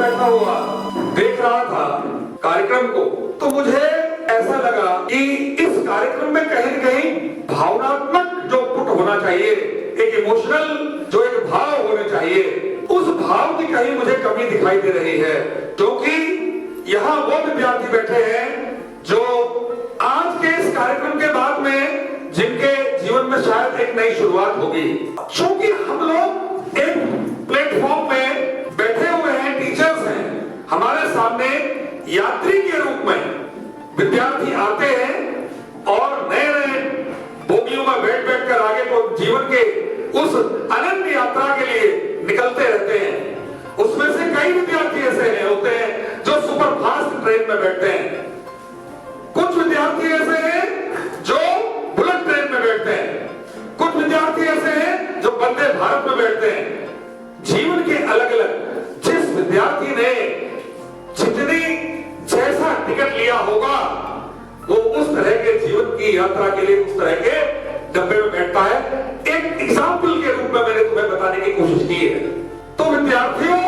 बैठा हुआ देख रहा था कार्यक्रम को, तो मुझे ऐसा लगा कि इस कार्यक्रम में कहीं न कहीं भावनात्मक जो पुट होना चाहिए, एक इमोशनल जो एक भाव होने चाहिए, उस भाव की कहीं मुझे कमी दिखाई दे रही है। क्योंकि यहाँ वो विद्यार्थी बैठे हैं जो आज के इस कार्यक्रम के बाद में जिनके जीवन में शायद एक नई शुरुआत होगी। क्योंकि हम लोग एक प्लेटफॉर्म में बैठे हुए हैं, टीचर्स हैं, हमारे सामने यात्री के रूप में विद्यार्थी आते हैं और नए नए बोगियों में बैठ बैठ कर आगे को जीवन के उस अनन्य यात्रा के लिए निकलते रहते हैं। उसमें से कई विद्यार्थी ऐसे हैं होते हैं जो सुपर फास्ट ट्रेन में बैठते हैं, कुछ विद्यार्थी ऐसे हैं जो बुलेट ट्रेन में बैठते हैं, कुछ विद्यार्थी ऐसे हैं जो वंदे भारत में बैठते हैं। जीवन के अलग अलग जिस विद्यार्थी ने जितनी जैसा टिकट लिया होगा वो उस तरह के जीवन की यात्रा के लिए उस तरह के डब्बे में बैठता है। एक एग्जाम्पल के रूप में मैंने तुम्हें बताने की कोशिश की है। तो विद्यार्थियों,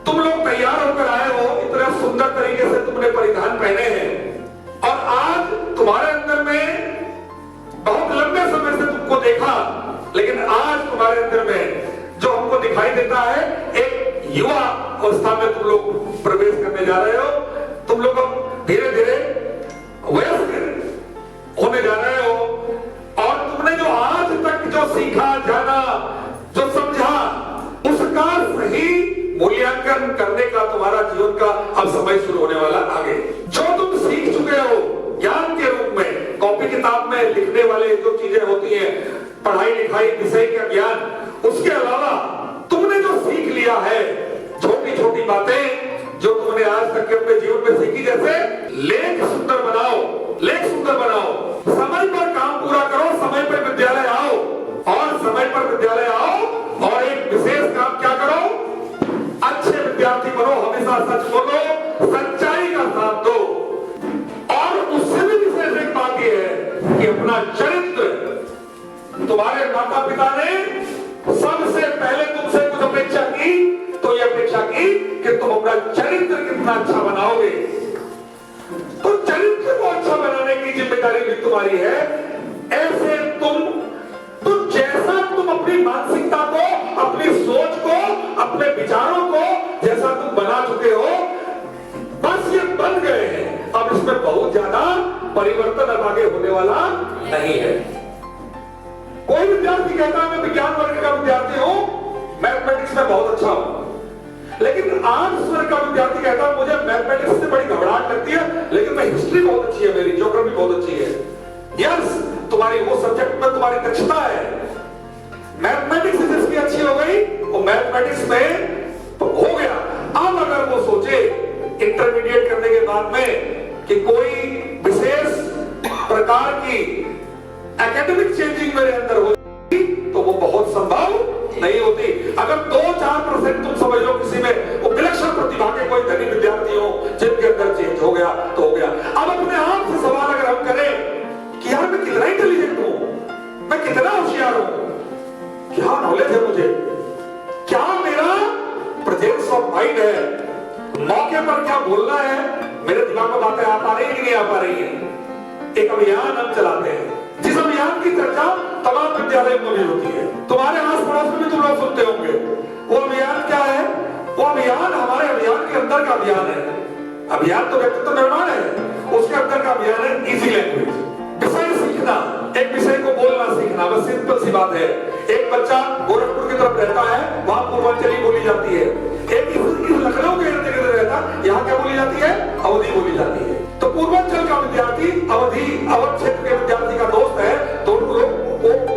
तुम लोग तैयार होकर आए हो, इतना सुंदर तरीके से तुमने परिधान पहने हैं और आज तुम्हारे अंदर में बहुत लंबे समय से तुमको देखा, लेकिन आज तुम्हारे अंदर में जो हमको दिखाई देता है एक युवा अवस्था में तुम लोग प्रवेश करने जा रहे हो। तुम लोग धीरे धीरे वयस्क होने जा रहे हो और तुमने जो आज तक जो सीखा, जाना, जो समझा, उसका सही मूल्यांकन करने का तुम्हारा जीवन का अब समय शुरू होने वाला आगे। जो तुम सीख चुके हो ज्ञान के रूप में, कॉपी किताब में लिखने वाले जो चीजें होती हैं, पढ़ाई लिखाई विषय का ज्ञान, उसके अलावा तुमने जो सीख लिया है, छोटी छोटी बातें जो तुमने आज तक के अपने जीवन में सीखी, जैसे लेख सुंदर बनाओ, लेख सुंदर बनाओ, समय पर काम पूरा करो, समय पर विद्यालय आओ और समय पर विद्यालय आओ और एक विशेष काम क्या करो, अच्छे विद्यार्थी बनो, हमेशा सच बोलो, सच्चाई का साथ दो और उससे भी विशेष एक बात यह है कि अपना चरित्र, तुम्हारे माता पिता ने सबसे पहले तुमसे कुछ अपेक्षा की तो यह अपेक्षा की कि तुम अपना चरित्र कितना अच्छा बनाओगे। तो चरित्र को अच्छा बनाने की जिम्मेदारी भी तुम्हारी है। ऐसे तुम जैसा तुम अपनी मानसिकता को, अपनी सोच को, अपने विचारों को जैसा तुम बना चुके हो, बस ये बन गए हैं। अब इसमें बहुत ज्यादा परिवर्तन अब आगे होने वाला नहीं है। कोई विद्यार्थी कहता है मैं विज्ञान वर्ग का विद्यार्थी हूं, मैथमेटिक्स में बहुत अच्छा हूं, लेकिन आर्ट्स वर्ग का विद्यार्थी कहता है मुझे मैथमेटिक्स से बड़ी घबराहट लगती है, लेकिन मैं हिस्ट्री बहुत अच्छी है, मेरी ज्योग्राफी बहुत अच्छी है। यस, तुम्हारी वो सब्जेक्ट में तुम्हारी दक्षता है। मैथमेटिक्स जिसकी अच्छी हो गई वो मैथमेटिक्स में हो गया। अब अगर वो सोचे इंटरमीडिएट करने के बाद में कि कोई विशेष प्रकार की एकेडमिक चेंजिंग मेरे अंदर होगी तो वो बहुत संभव नहीं होती। अगर 2-4% तुम समझ लो किसी में वो विलक्षण प्रतिभा के कोई धनी विद्यार्थी हो जिनके अंदर चेंज हो गया तो हो गया। अब अपने आप से सवाल अगर हम करें कि यार मैं कितना इंटेलिजेंट हूं, मैं कितना होशियार हूं, क्या नॉलेज है मुझे, क्या मेरा प्रेजेंस ऑफ माइंड है, मौके पर क्या बोलना है, मेरे दिमाग में बातें आ पा रही है कि नहीं आ पा रही है। एक अभियान हम चलाते हैं जिस अभियान की चर्चा तमाम विद्यालय में होती है, तुम्हारे आस पड़ोस में भी तुम लोग सुनते होंगे। वो अभियान क्या है? वो अभियान हमारे अभियान के अंदर का अभियान है। अभियान तो व्यक्तित्व निर्माण है, उसके अंदर का अभियान है इजी लैंग्वेज, विषय सीखना, एक विषय को बोलना सीखना। बस सिंपल सी बात है। एक बच्चा गोरखपुर की तरफ रहता है, वहां पूर्वांचली बोली जाती है। एक लखनऊ के इर्द गिर्द रहता, यहाँ क्या बोली जाती है? अवधी बोली जाती है। तो पूर्वांचल का विद्यार्थी अवध क्षेत्र के विद्यार्थी का दोस्त है, तो उनको